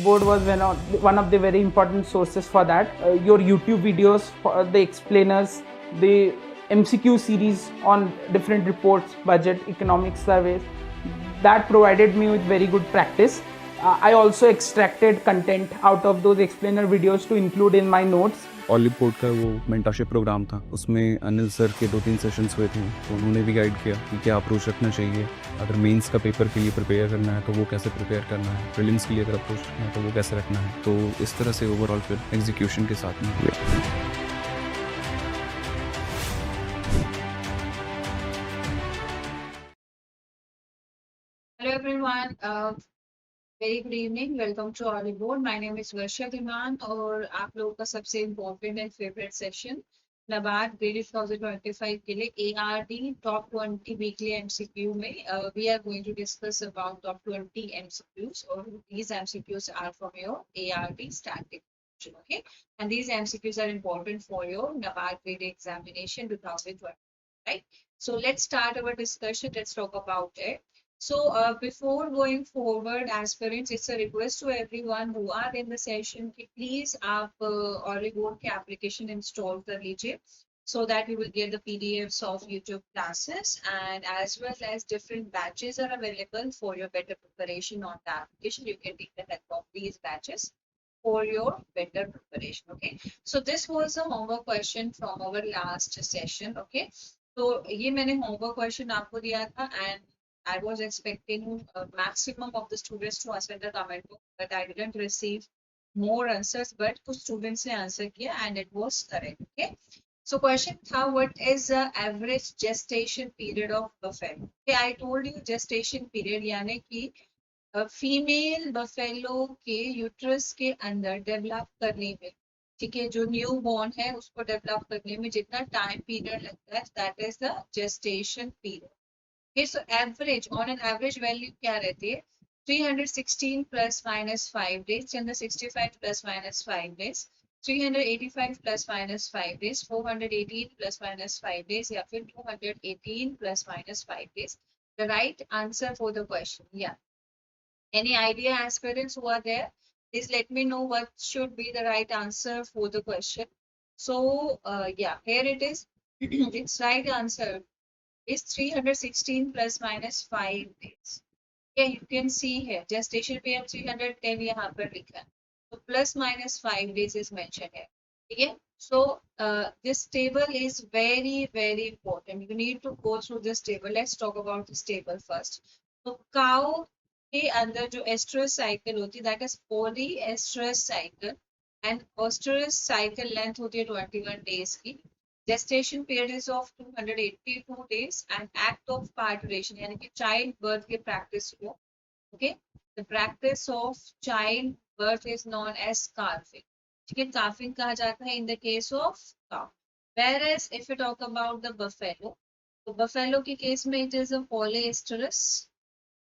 Oliveboard was one of the very important sources for that. Your YouTube videos, for the explainers, the MCQ series on different reports, budget, economic surveys, that provided me with very good practice. I also extracted content out of those explainer videos to include in my notes. Oliveboard का वो mentorship programme था, उसमें Anil sir के 2-3 sessions हुए थे, तो उन्होंने भी गाइड किया कि क्या अप्रोच रखना चाहिए, अगर मेंस का पेपर के लिए प्रिपेयर करना है तो वो कैसे प्रिपेयर करना है, प्रीलिम्स के लिए अगर अप्रोच रखना है तो वो कैसे रखना है। तो इस तरह से ओवरऑल फिर एग्जीक्यूशन के साथ में हुआ। Hello everyone, very good evening. Welcome to Oliveboard. My name is Varsha Ma'am और आप लोगों का सबसे important and favourite session NABARD Grade 2025 के लिए ARD Top 20 Weekly MCQ में we are going to discuss about Top 20 MCQs or these MCQs are from your ARD static. Okay, and these MCQs are important for your NABARD Grade A examination 2020. Right. So let's start our discussion. Let's talk about it. So before going forward, aspirants, it's a request to everyone who are in the session कि please आप Oliveboard के application install कर लीजिए so that you will get the PDFs of YouTube classes and as well as different batches are available for your better preparation on the application. You can take the help of these batches for your better preparation. Okay. So this was a homework question from our last session. Okay. तो ये मैंने homework question आपको दिया था and I was expecting maximum of the students to answer the comment book, but I didn't receive more answers. But कुछ students ने answer किया and it was correct. Okay. So question था, what is the average gestation period of buffalo? Okay, I told you gestation period यानी कि female buffalo के uterus के अंदर develop करने में, ठीक है, जो न्यू बॉर्न है उसको डेवलप करने में जितना टाइम पीरियड लगता है, that is the gestation period. Okay, so average, on an average value क्या रहती है? 316 plus minus 5 days, 365 plus minus 5 days, 385 plus minus 5 days, 418 plus minus 5 days या फिर 218 plus minus 5 days. The right answer for the question. Yeah. Any idea, aspirants who are there? Please let me know what should be the right answer for the question. So yeah, here it is. Its right answer is 316 plus minus 5 days. Yeah, you can see here gestation period 310 यहाँ पर लिखा है, so plus minus 5 days is mentioned here. Okay, so this table is very important. You need to go through this table. Let's talk about this table first. So cow के अंदर जो estrous cycle होती है, that is polyestrous cycle, and oestrous cycle length होती है 21 days की. Gestation period is of 282 days and act of parturition यानी कि child birth की practice को, okay, the practice of child birth is known as calving. ठीक है, calving कहा जाता है in the case of cow. Whereas if we talk about the buffalo, तो buffalo के case में it is a polyestrous,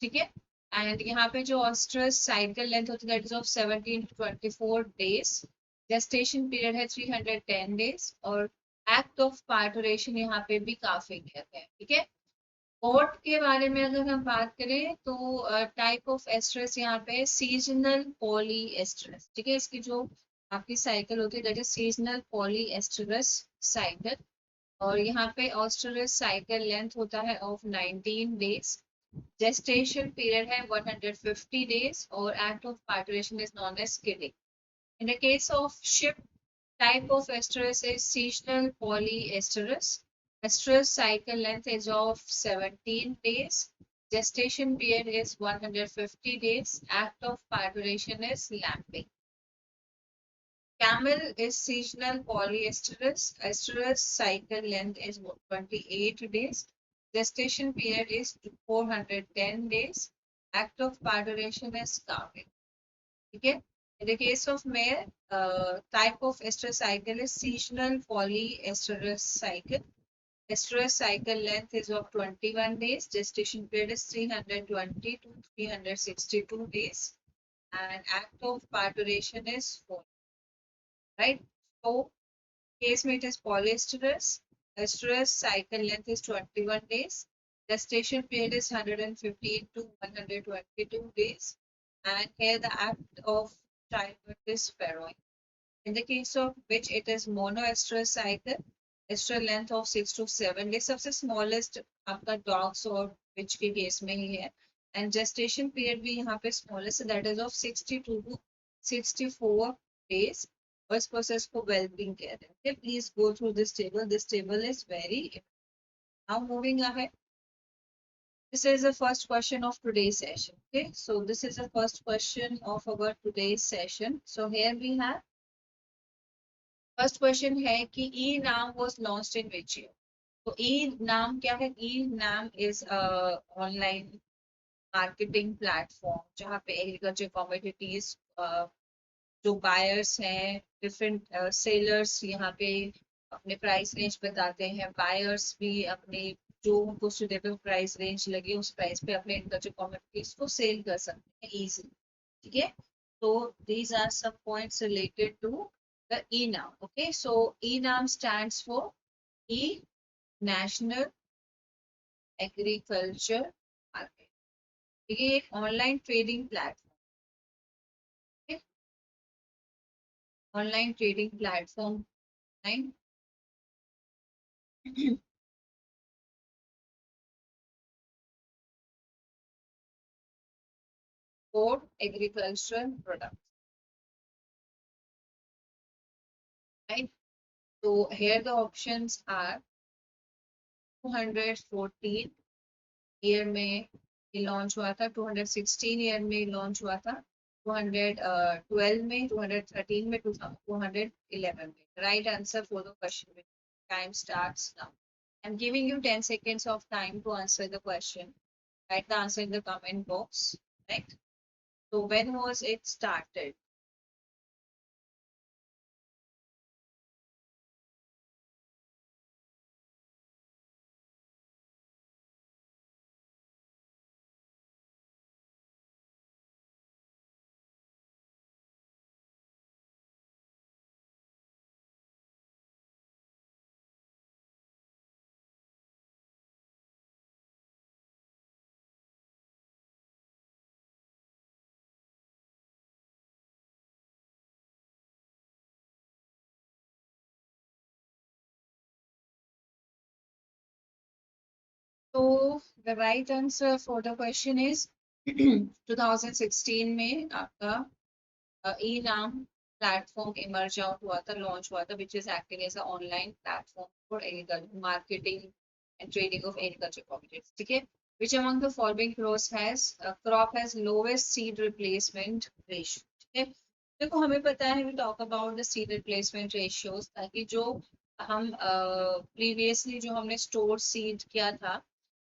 ठीक है, and यहाँ पे जो oestrous cycle length होती है that is of 17 to 24 days. Gestation period है 310 days और एक्ट ऑफ पार्टुरेशन यहाँ पे भी काफी कहते हैं. ठीक है, ओट के बारे में अगर हम बात करें तो टाइप ऑफ एस्ट्रेस यहाँ पे सीजनल पॉली एस्ट्रेस. ठीक है, इसकी जो आपकी साइकिल होती है that is seasonal polyestrous cycle और यहाँ पे ऑस्ट्रेलियस साइकिल लेंथ होता है ऑफ 19 डेज. जेस्टेशन पीरियड है 150 डेज और act of parturition is known as kidding. In the case of sheep, type of estrus is seasonal polyestrus. Estrus cycle length is of 17 days. Gestation period is 150 days. Act of parturition is lambing. Camel is seasonal polyestrus. Estrus cycle length is 28 days. Gestation period is 410 days. Act of parturition is calving. Okay. In the case of male, type of estrus cycle is seasonal polyestrus cycle. Estrus cycle length is of 21 days. Gestation period is 320 to 362 days. And act of parturition is 4. Right? So, case mate is polyestrus. Estrus cycle length is 21 days. Gestation period is 115 to 122 days. And here the act of childbirth is farrowing. In the case of which it is monoestrous cycle, estrous length of 6 to 7 days. सबसे smallest आपका dogs और bitch के case में ही है. And gestation period भी यहाँ पे smallest, that is of 62 to 64 days. और इस process को well-being कहते हैं. Okay, please go through this table. This table is very important. Now moving ahead. This is the first question of today's session. Okay, so this is the first question of our today's session. So here we have first question है कि ई नाम was launched in which year. तो ई नाम क्या है? ई नाम is online marketing platform जहाँ पे एग्रीकल्चर कमोडिटीज जो बायर्स हैं, डिफरेंट सेलर्स यहाँ पे अपने प्राइस रेंज बताते हैं, बायर्स भी अपने जो उनको सुटेबल प्राइस रेंज लगे उस प्राइस पे अपने एग्रीकल्चर कमोडिटीज को सेल कर सकते हैं इजीली. ठीक है, so these are some points related to the ENAM. Okay, so ENAM stands for E National Agriculture Market. ये एक online trading platform, online trading platform for agricultural product. Right? So here the options are 214 year में ये launch हुआ था, 216 year में launch हुआ था, 212 में, 213 में, 211 में. Right answer for the question. Time starts now. I'm giving you 10 seconds of time to answer the question. Write the answer in the comment box. Right? So when was it started? So the right answer for the question is 2016 में आपका e-नाम platform emerge out हुआ था, launch हुआ था, which is acting as an online platform for agriculture marketing and trading of agriculture commodities. ठीक है, which among the following crop has lowest seed replacement ratio. ठीक है, देखो हमें पता है we talk about the seed replacement ratios ताकि जो हम प्रीवियसली जो हमने स्टोर सीड किया था,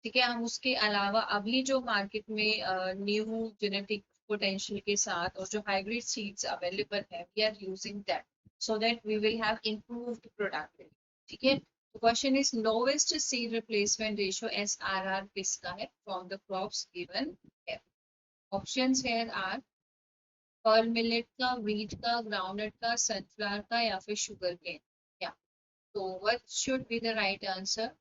ठीक है, हम उसके अलावा अभी जो मार्केट में न्यू जेनेटिक पोटेंशियल के साथ और जो हाइब्रिड सीड्स अवेलेबल है, we are using that so that we will have improved productivity. ठीक है, तो question is lowest seed replacement ratio SRR किसका है फ्रॉम द क्रॉप्स गिवन है. Options here are pearl millet का, व्हीट का, groundnut का, सनफ्लावर का या फिर शुगर केन. या तो what should be the right answer?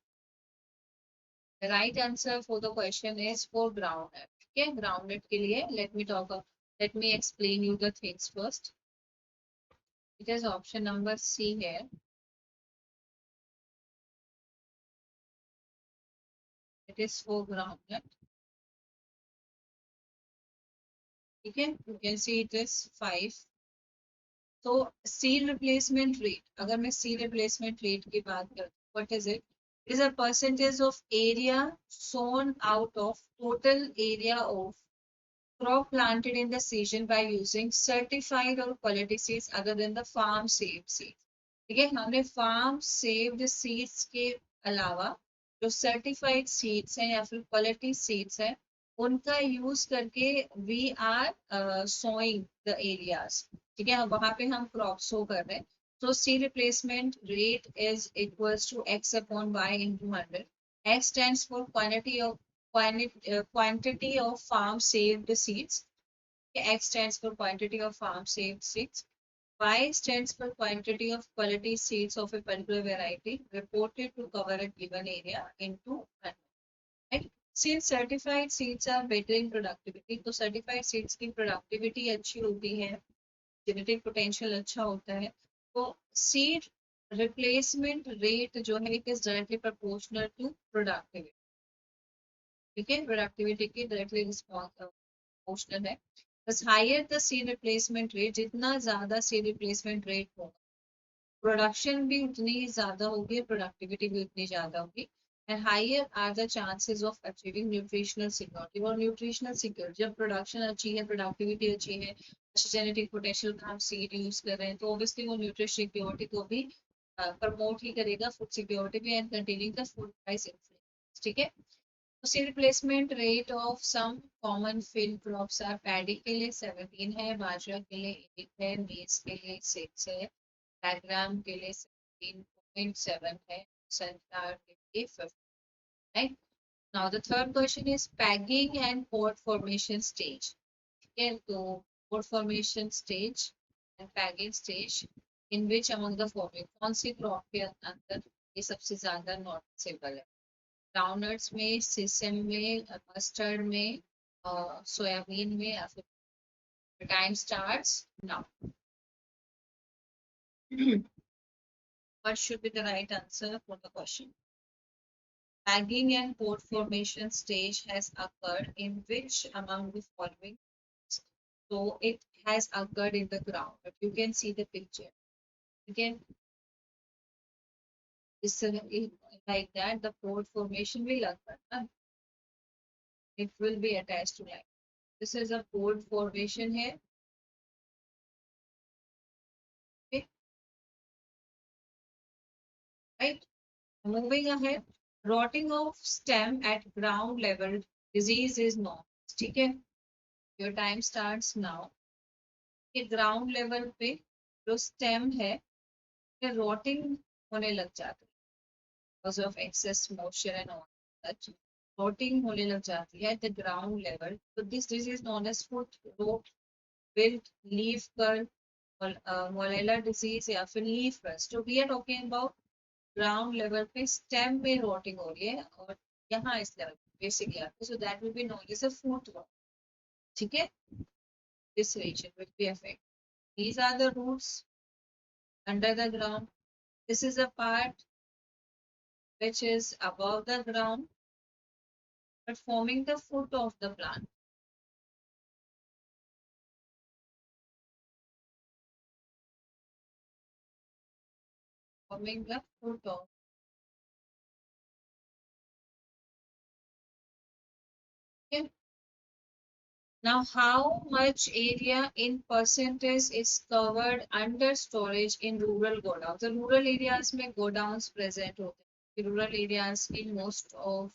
The right answer for the question is for groundnut. Okay, groundnut के लिए let me explain you the things first. It is option number C here. It is for groundnut. Okay, you can see it is 5. So seed replacement rate. अगर मैं seed replacement rate की बात करूँ, what is it? It is a percentage of area sown out of total area of crop planted in the season by using certified or quality seeds other than the farm saved seeds. ठीक है, हमने farm saved seeds के अलावा जो certified seeds हैं या फिर quality seeds हैं उनका यूज करके we are sowing the areas. ठीक है, वहां पे हम crop sow कर रहे हैं. So seed replacement rate is equals to x upon y into 100. X stands for quantity of farm saved seeds. X stands for quantity of farm saved seeds. Y stands for quantity of quality seeds of a particular variety reported to cover a given area into 100. Right? Since certified seeds are better in productivity, तो certified seeds की productivity अच्छी होती है genetic potential अच्छा होता है, तो seed replacement rate जो है it is directly proportional to productivity. ठीक है, प्रोडक्टिविटी की डायरेक्टली प्रोपोर्शनल है। बस higher the seed replacement rate, जितना ज्यादा सीड रिप्लेसमेंट रेट होगा प्रोडक्शन भी उतनी ही ज्यादा होगी, प्रोडक्टिविटी भी उतनी ज्यादा होगी। And higher are the chances of achieving nutritional security. और न्यूट्रिशनल सिक्योरिटी, जब प्रोडक्शन अच्छी है, प्रोडक्टिविटी अच्छी है, अच्छा जेनेटिक पोटेंशियल का हम सीड यूज कर रहे हैं, तो ऑब्वियसली वो न्यूट्रिशन सिक्योरिटी को भी प्रमोट ही करेगा, फूड सिक्योरिटी भी, and containing the food price inflation. ठीक है, तो seed replacement rate of some common field crops are, paddy के लिए 17 है, बाजरा के लिए 8 है, मेज के लिए 6 है, डायग्राम के लिए 17.7 है, sunflower के लिए 50, right? Now the third question is pegging and pod formation stage. ठीक है, तो pod formation stage and pegging stage in which among the following, कौन सी क्रॉप के अंदर ये सबसे ज्यादा नोटिसेबल है? ग्राउंडनट्स में, सिसम में, मस्टर्ड में, सोयाबीन में, या फिर time starts now. What should be the right answer for the question? Bagging and pod formation stage has occurred in which among the following? So it has occurred in the ground. But you can see the picture. Again, this like that the pod formation will occur. It will be attached to line. This is a pod formation here. Okay, right? Moving ahead, rotting of stem at ground level disease is known. Okay, your time starts now. कि ground level पे जो stem है rotting होने लग जाती है because of excess moisture and all such, rotting होने लग जाती है एट द ग्राउंड लेवल, तो this disease known as foot rot wilt leaf curl morella disease या फिर लीफ रस्ट। तो we are talking about ground level पे stem में रोटिंग हो रही है और यहाँ इस लेवल पे बेसिकली आती है, so that will be known as a foot rot. ठीक है, this region will be affect. These are the roots under the ground. This is a part which is above the ground but forming the foot of the plant. Forming the foot of. Okay. Now, how much area in percentage is covered under storage in rural godowns? The rural areas में godowns present होते हैं. Rural areas in most of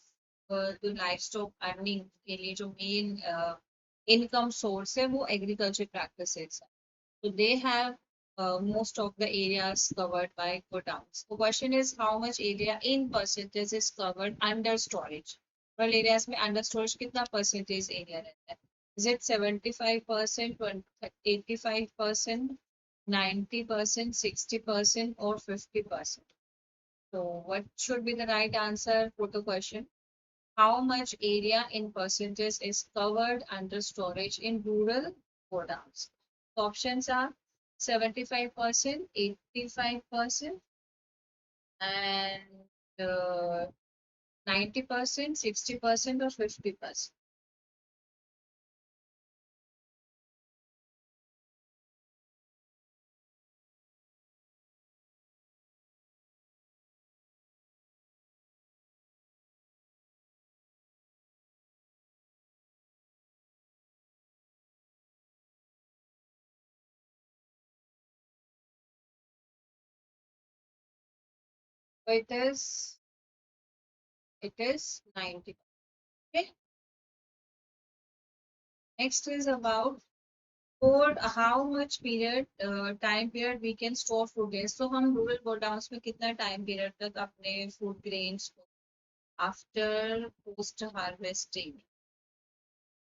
the livestock earning के लिए जो main income source है वो agriculture practices है. So they have most of the areas covered by godowns. The question is how much area in percentage is covered under storage? Rural areas में under storage कितना percentage area रहता है? Is it 75%, 85%, 90%, 60%, or 50%? So what should be the right answer for the question? How much area in percentage is covered under storage in rural godowns? The options are 75%, 85%, and 90%, 60%, or 50%. So it is 90. Okay. Next is about for how much period time period we can store food grains. So हम rural godowns में कितना time period तक अपने food grains को after post harvesting,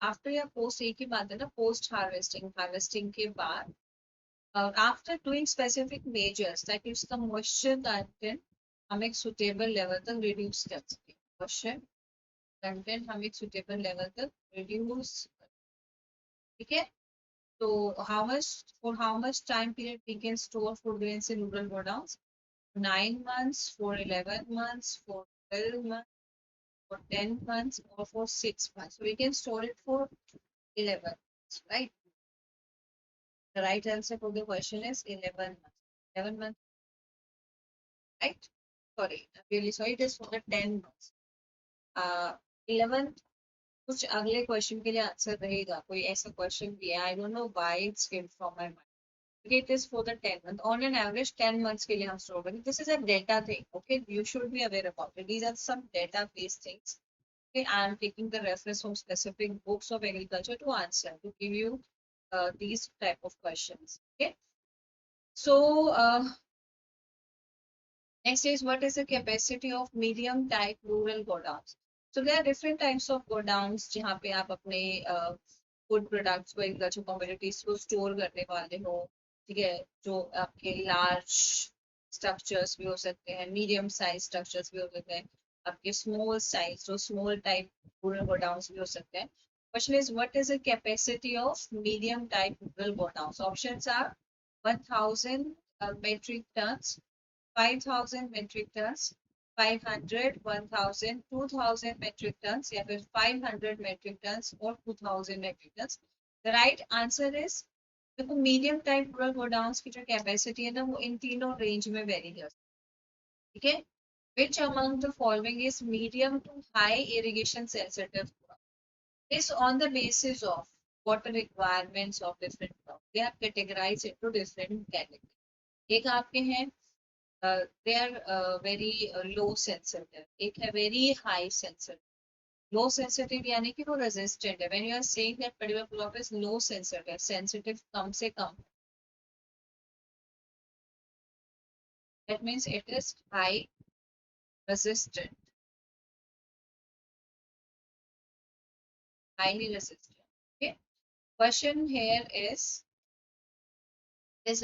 after या post एक ही बात है ना, post harvesting के बाद after doing specific measures that is the moisture content हम एक suitable level तक reduce कर सकें, moisture content हम एक suitable level तक reduce, ठीक है। So how much time period we can store food grains in rural godowns? 9 months, for 11 months, for 12 months, for 10 months, or for 6 months. So we can store it for 11 months, right? The right answer for the question is 11 months. 11 months, right? Sorry, I'm really sorry. It is for the 10 months. 11 कुछ अगले question के लिए answer रहेगा कोई ऐसा question भी है I don't know why it skipped from my mind it is for the 10 month on an average 10 months के लिए हम स्टोर करें this is a data thing okay you should be aware about it these are some data based things okay I am taking the reference from specific books of agriculture to answer to give you these type of questions okay so next is what is the capacity of medium type rural godowns? So there are different types of godowns जहाँ पे आप अपने food products को agriculture commodities को store करने वाले हो ठीक है जो आपके लार्ज स्ट्रक्चर्स भी हो सकते हैं मीडियम साइज स्ट्रक्चर्स भी हो सकते हैं आपके स्मॉल साइज जो स्मॉल टाइप रूरल गोडाउंस भी हो सकते हैं question is what is the capacity of medium type rural godowns options are 1000 metric tons 5000 metric tons, 500, 1000, 2000 metric tons, या फिर 500 metric tons और 2000 metric tons. The right answer is देखो medium type rural godowns की जो capacity है ना वो इन तीनों रेंज में वेरी कर ठीक है which among the following is medium to high irrigation sensitive crop is on the basis of water requirements of different crops they are categorized into different categories एक आपके हैं they are very low sensitive एक है very high sensitive low sensitive यानी कि वो resistant है when you are saying that particular crop is low sensitive sensitive कम से कम that means it is high resistant highly resistant okay question here is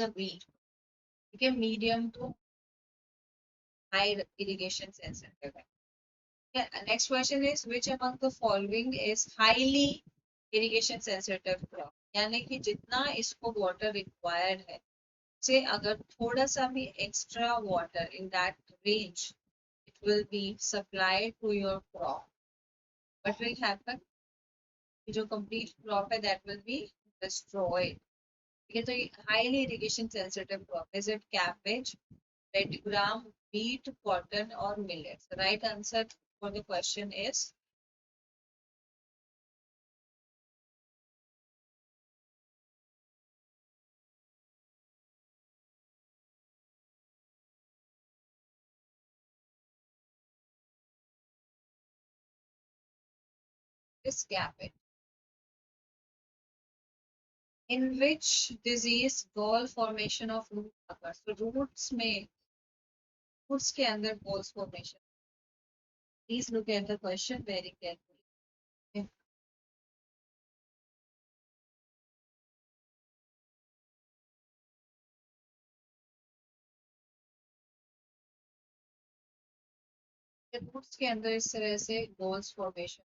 a wheat okay medium to high irrigation sensitive yeah, next question is which among the following is highly irrigation sensitive crop यानी कि जितना इसको water required है से अगर थोड़ा सा भी extra water in that range it will be supplied to your crop what will happen जो complete crop है that will be destroyed ठीक है तो ये highly irrigation sensitive crop is it cabbage red gram wheat cotton or millet the right answer for the question is cabbage in which disease gall formation of root occurs so roots में roots के अंदर galls formation please look at the question very carefully okay? roots के अंदर इस तरह से galls formation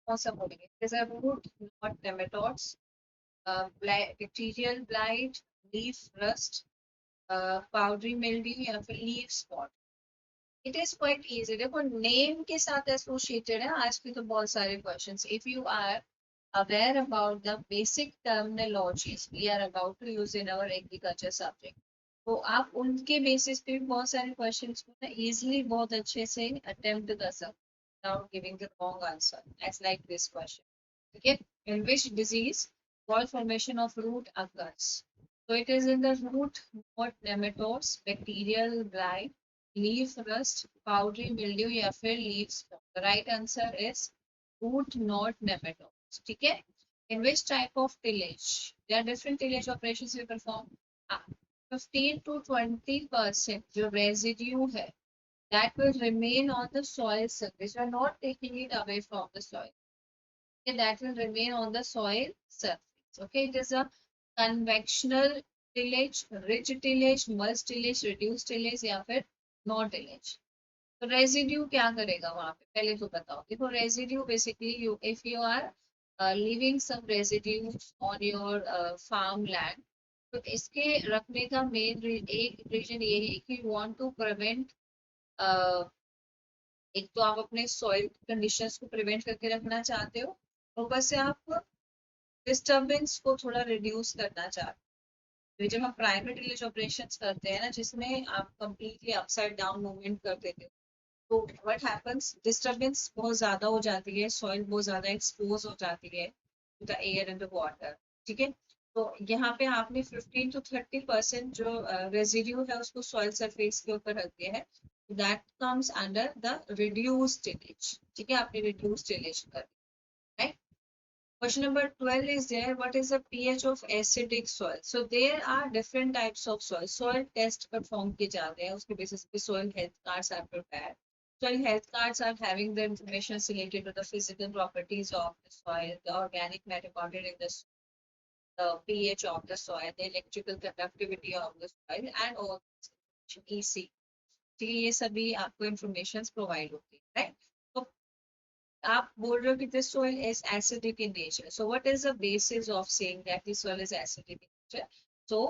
कौन सा बोलेंगे there's a root not nematodes bacterial blight leaf rust powdery mildew या फिर leaf spot it is quite easy देखो name के साथ associated है आज के तो बहुत सारे questions if you are aware about the basic terminologies we are about to use in our agriculture subject तो आप उनके बेसिस पे भी बहुत सारे क्वेश्चंस को ना इजीली बहुत अच्छे से अटेम्प्ट कर सकते without giving the wrong answer as like this question okay in which disease ball formation of root occurs so it is in the root not nematodes bacterial blight leaf rust powdery mildew या फिर leaf spot the right answer is root not nematodes ठीक है in which type of tillage there are different tillage operations we perform 15 to 20% जो residue है that will remain on the soil surface. You are not taking it away from the soil. Okay, that will remain on the soil surface. Okay, it is a convectional tillage, ridge tillage, mulch tillage, reduced tillage या फिर no tillage. तो residue क्या करेगा वहां पे, पहले तो बताओ। देखो residue basically you if you are living some residue on your farm land, तो इसके रखने का मेन एक रीजन ये है कि यू वांट टू प्रिवेंट, एक तो आप अपने सॉइल कंडीशंस को प्रिवेंट करके रखना चाहते हो, ऊपर से आप डिस्टरबेंस को थोड़ा रिड्यूस करना चाहते हो। तो जब हम प्राइमरी टिलेज ऑपरेशंस करते हैं ना, जिसमें आप कंप्लीटली अपसाइड डाउन मूवमेंट कर देते हो, तो व्हाट हैपेंस, डिस्टरबेंस बहुत ज्यादा हो जाती है, सॉइल बहुत ज्यादा एक्सपोज हो जाती है to the air and the water. ठीक है, तो यहाँ पे आपने 15 to 30% जो रेजिड्यू है उसको सॉइल सरफेस के ऊपर रख दिया है, that comes under the reduced tillage. ठीक है, आपने रिड्यूस्ड टिलेज कर, right? Question number 12 is there. What is the pH of acidic soil? So there are different types of soil. Soil test perform किए जाते हैं, उसके basis पे soil health cards are prepared. Soil health cards are having the information related to the physical properties of the soil, the organic matter content in the soil, the pH of the soil, the electrical conductivity of the soil, and all EC. ठीक है, ये सभी आपको informations provide होती है, right? तो आप बोल रहे हो कि this soil is acidic in nature. So what is the basis of saying that this soil is acidic in nature? So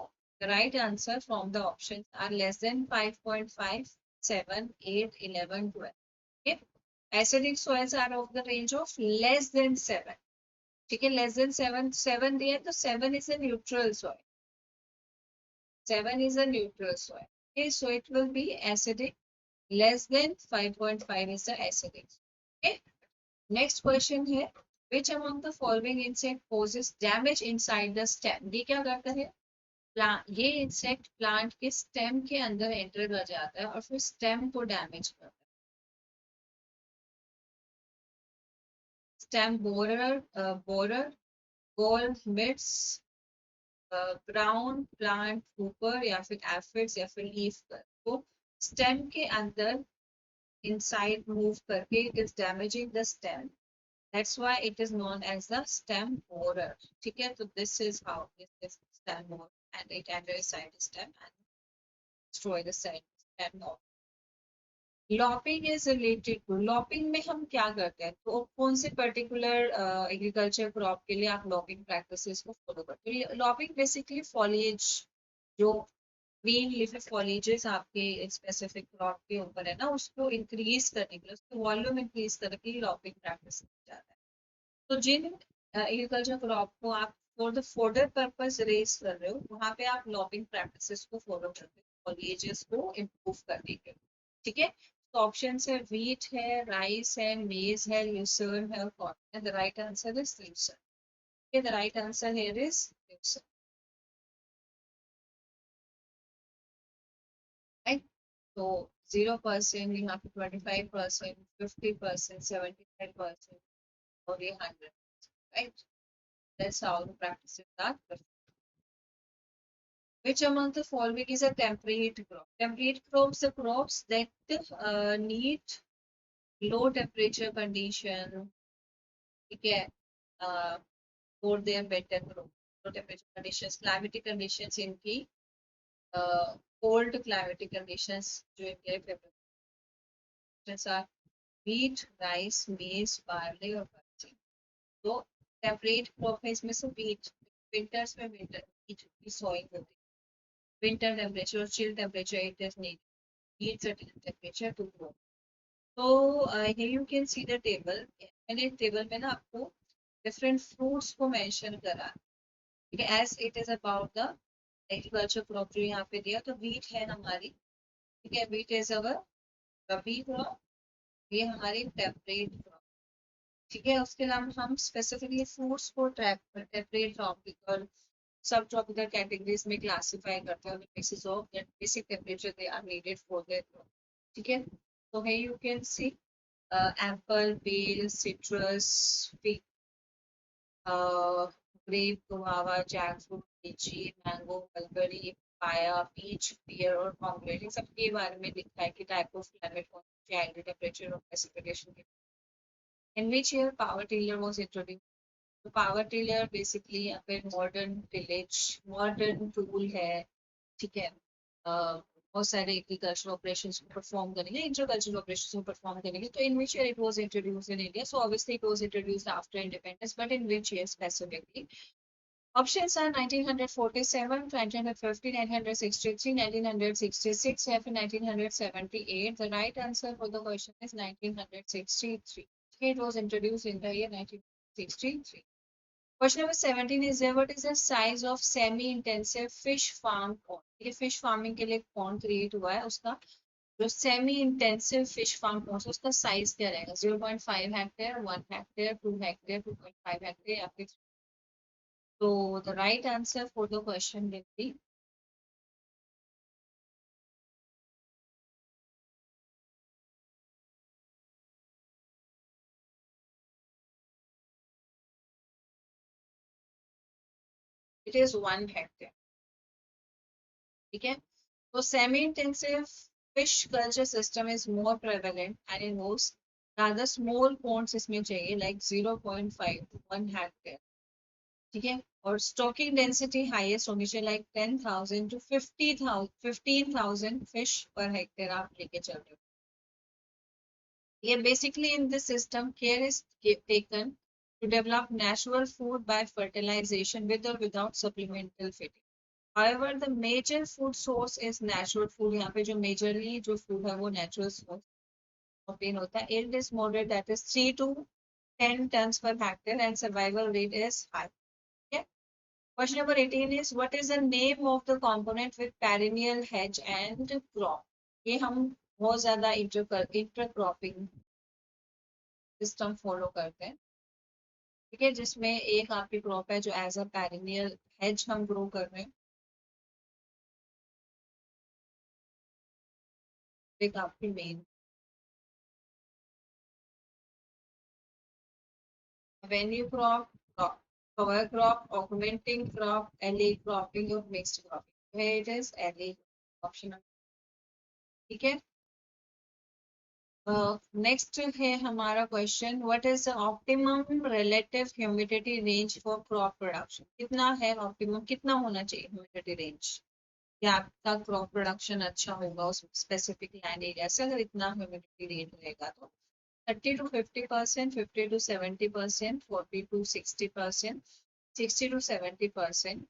the right answer from the options are less than 5.5, 7, 8, 11, 12. Okay. Acidic soils are of the range of less than 7. ठीक है, less than 7, 7 दिया तो 7 is a neutral soil. 7 is a neutral soil. Okay, so it will be acidic. Less than 5.5 is the acidic. Okay. Next question है, which among the following insect poses damage inside the stem? ये क्या करता है, ये insect plant के stem के अंदर enter कर जाता है और फिर स्टेम को डैमेज करता है। स्टेम बोरर, बोरर, गोल मिट्स, ब्राउन प्लांट ऊपर, या फिर एफिड्स, या फिर लीफ कर, तो स्टेम के अंदर इनसाइड मूव करके it is damaging the stem. That's why it is known as the stem borer. ठीक है, तो this is how this is stem borer, and it enters inside the stem and destroy the stem. Lopping is related to, lopping में हम क्या करते हैं, तो कौन से पर्टिकुलर एग्रीकल्चर क्रॉप के लिए आप लॉपिंग प्रैक्टिसेस को फॉलो करते हो? लॉपिंग बेसिकली फॉलिएज, जो ग्रीन लीफी फॉलिएजेस आपके स्पेसिफिक क्रॉप के ऊपर है ना, उसको इंक्रीज करने के लिए, उसको वॉल्यूम इंक्रीज करने के लिए लॉपिंग प्रैक्टिस किया जाता है। तो जिन एग्रीकल्चर क्रॉप को आप for the fodder purpose raise कर रहे हो, वहां पे आप लॉपिंग प्रैक्टिसेस को फॉलो करते हो फॉलिएजेस को इम्प्रूव करने के लिए। ठीक है, तो ऑप्शन है व्हीट है, राइस है, मेज है, ल्यूसर्न है और कॉटन है. The right answer is Lucerne. The right answer here is Lucerne. Right, तो 0%, यहाँ पे 25%, 50%, 75% और ये 100%. Right, that's how the practices are performed. Which among the following is a temperate crop? Temperate crops are crops that need low temperature condition. ठीक है, for their better growth. Low temperature conditions, climatic conditions इनकी cold climatic conditions जो इनके favorite are wheat, rice, maize, barley और pulses. तो temperate crop है, इसमें से wheat, winters में winter wheat की sowing होती है. Winter temperature, chill temperature, it is needs certain temperature to grow. So here you can see the table. मैंने table में ना आपको different fruits को mention करा. ठीक है, as it is about the agriculture crop जो यहाँ पे दिया, तो wheat है हमारी. ठीक है, wheat is our rabi crop. ये हमारी temperate crop. ठीक है, उसके अलावा हम specifically fruits को temperate tropical, सब tropical categories में classify करते हैं on the basis of that basic temperature they are needed for their growth. ठीक है, so here you can see apple, pear, citrus, fig, grape, guava, jackfruit, lychee, mango, mulberry, papaya, peach, pear और pomegranate, इन सब के बारे में लिखा है कि type of climate कौन सी है, ideal temperature और precipitation. In which year power tiller was introduced? तो पावर टिलर बेसिकली यहाँ पे मॉडर्न टिलेज, मॉडर्न टूल है. ठीक है, बहुत सारे एग्रीकल्चरल ऑपरेशंस को परफॉर्म करेंगे, इंटरकल्चरल ऑपरेशंस को परफॉर्म करेंगे. तो in which year it was introduced in India? So obviously it was introduced after independence, but in which year specifically? Options are 1947, 1950, 1963, 1966, and 1978. The right answer for the question is 1963. It was introduced in the year 1963. Question number 17 is there. What is the size of semi-intensive fish farm pond? ये fish farming के लिए pond create हुआ है, उसका जो semi-intensive fish farm pond उसका size क्या रहेगा? 0.5 hectare, 1 hectare, 2 hectare, 2.5 hectare या फिर. So the right answer for the question will be it is 1 hectare. ठीक है. So semi-intensive fish culture system is more prevalent and involves rather small ponds इसमें चाहिए like 0.5 to 1 hectare. ठीक है. और stocking density highest होनी चाहिए like 10,000 to 50,000 15,000 fish per hectare आप लेके चल रहे हो. ये basically in this system care is taken to develop natural food by fertilization with or without supplemental feeding. However, the major food source is natural food. यहाँ पे जो majorly जो food है वो natural source obtain होता है. Yield is moderate, that is 3 to 10 tons per hectare, and survival rate is high. Okay. Question number 18 is what is the name of the component with perennial hedge and crop? ये हम बहुत ज़्यादा intercropping system follow करते हैं. ठीक है, जिसमें एक आपकी क्रॉप है जो एज अ पेरिनियल हेज हम ग्रो कर रहे हैं. एक आपकी main venue crop, cover crop, augmenting crop, LA cropping or mixed cropping. Where it is LA option. ठीक है. नेक्स्ट है हमारा question what is the optimum relative humidity range for crop production. कितना है ऑप्टिमम, कितना होना चाहिए ह्यूमिडिटी रेंज कि आपका क्रॉप प्रोडक्शन अच्छा होगा उस स्पेसिफिक लैंड एरिया से. अगर इतना ह्यूमिडिटी रेंज रहेगा तो 30 to 50%, 50 to 70%, 40 to 60%, 60 to 70%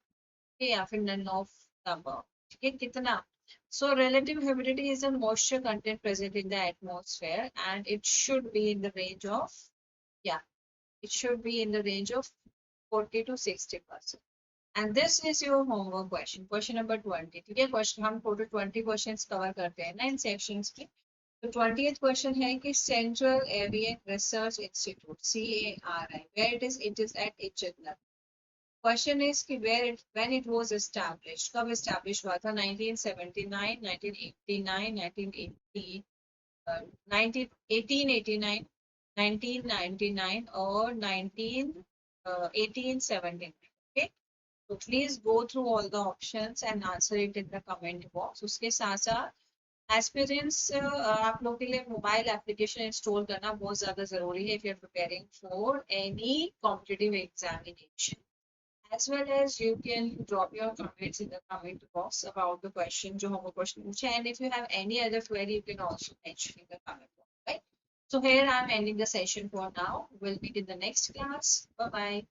या फिर none of the above. ठीक है, कितना? So relative humidity is the moisture content present in the atmosphere and it should be in the range of, yeah, it should be in the range of 40 to 60%. And this is your homework question, question number 20. ठीक है, question हम total 20 questions cover करते हैं ना इन sections में. तो 20th question है कि central avian research institute CARI, where it is at Ichatnagar. Question is कि when it was established, कब established हुआ था? 1979, 1989, 1980, 1889, 1999 और 1879. Okay, so please go through all the options and answer it in the comment box. उसके साथ साथ aspirants आप लोग के लिए मोबाइल एप्लीकेशन इंस्टॉल करना बहुत ज्यादा जरूरी है if you are preparing for any competitive examination. As well as you can drop your comments in the comment box about the question जो हमको क्वेश्चन पूछा, and if you have any other query you can also mention in the comment box, right? So here I am ending the session for now. We'll meet in the next class. Bye bye.